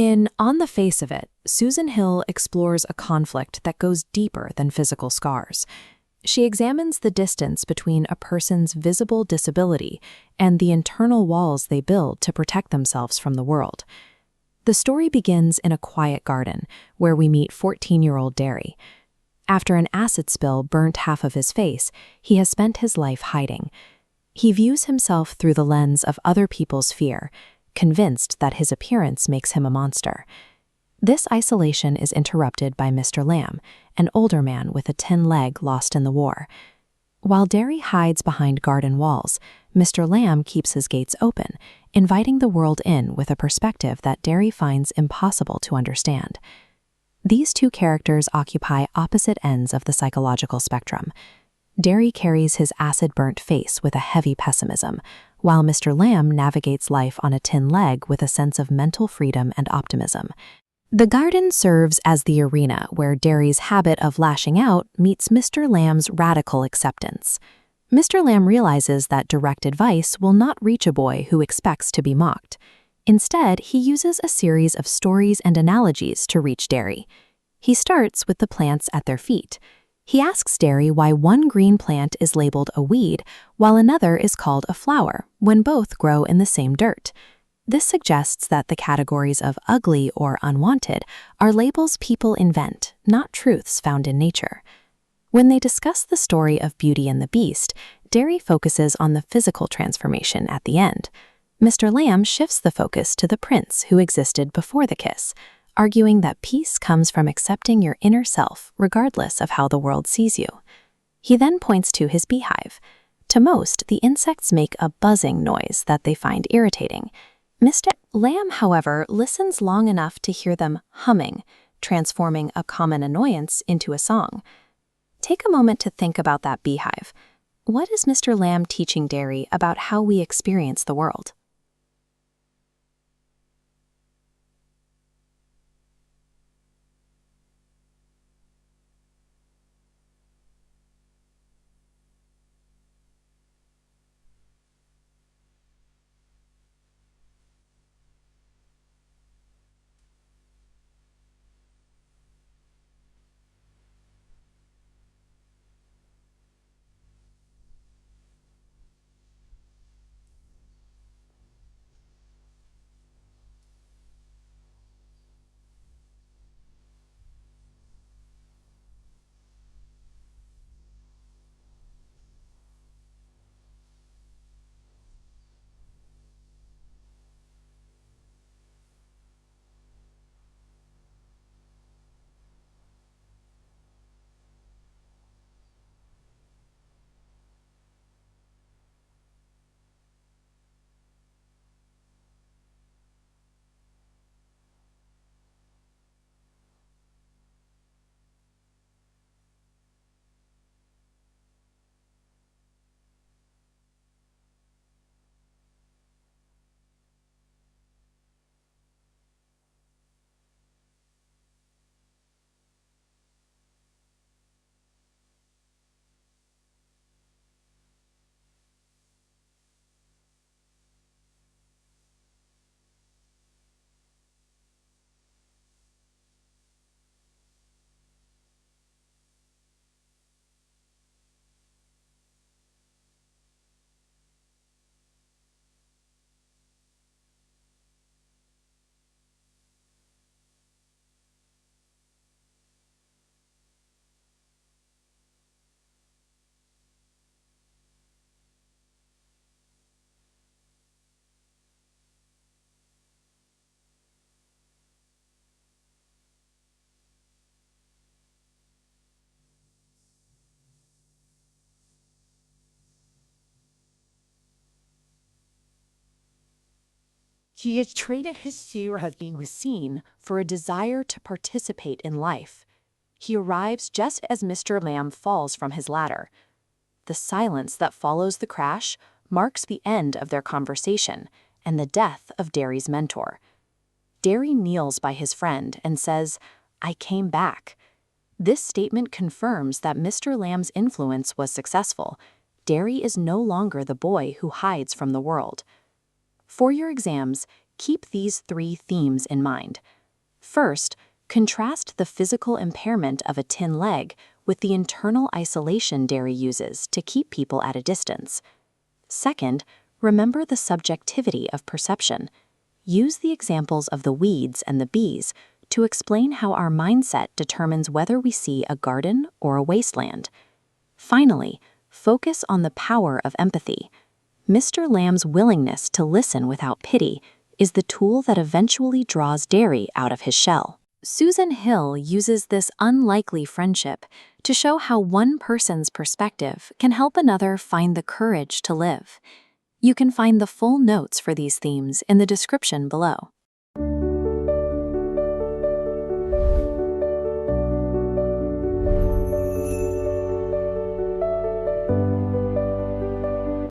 In On the Face of It, Susan Hill explores a conflict that goes deeper than physical scars. She examines the distance between a person's visible disability and the internal walls they build to protect themselves from the world. The story begins in a quiet garden where we meet 14-year-old Derry. After an acid spill burnt half of his face, he has spent his life hiding. He views himself through the lens of other people's fear, convinced that his appearance makes him a monster. This isolation is interrupted by Mr. Lamb, an older man with a tin leg lost in the war. While Derry hides behind garden walls, Mr. Lamb keeps his gates open, inviting the world in with a perspective that Derry finds impossible to understand. These two characters occupy opposite ends of the psychological spectrum. Derry carries his acid-burnt face with a heavy pessimism, while Mr. Lamb navigates life on a tin leg with a sense of mental freedom and optimism. The garden serves as the arena where Derry's habit of lashing out meets Mr. Lamb's radical acceptance. Mr. Lamb realizes that direct advice will not reach a boy who expects to be mocked. Instead, he uses a series of stories and analogies to reach Derry. He starts with the plants at their feet. He asks Derry why one green plant is labeled a weed while another is called a flower, when both grow in the same dirt. This suggests that the categories of ugly or unwanted are labels people invent, not truths found in nature. When they discuss the story of Beauty and the Beast, Derry focuses on the physical transformation at the end. Mr. Lamb shifts the focus to the prince who existed before the kiss, arguing that peace comes from accepting your inner self regardless of how the world sees you. He then points to his beehive. To most, the insects make a buzzing noise that they find irritating. Mr. Lamb, however, listens long enough to hear them humming, transforming a common annoyance into a song. Take a moment to think about that beehive. What is Mr. Lamb teaching Derry about how we experience the world? He has traded his fear of being seen for a desire to participate in life. He arrives just as Mr. Lamb falls from his ladder. The silence that follows the crash marks the end of their conversation and the death of Derry's mentor. Derry kneels by his friend and says, "I came back." This statement confirms that Mr. Lamb's influence was successful. Derry is no longer the boy who hides from the world. For your exams, keep these 3 themes in mind. First, contrast the physical impairment of a tin leg with the internal isolation Derry uses to keep people at a distance. Second, remember the subjectivity of perception. Use the examples of the weeds and the bees to explain how our mindset determines whether we see a garden or a wasteland. Finally, focus on the power of empathy. Mr. Lamb's willingness to listen without pity is the tool that eventually draws Derry out of his shell. Susan Hill uses this unlikely friendship to show how one person's perspective can help another find the courage to live. You can find the full notes for these themes in the description below.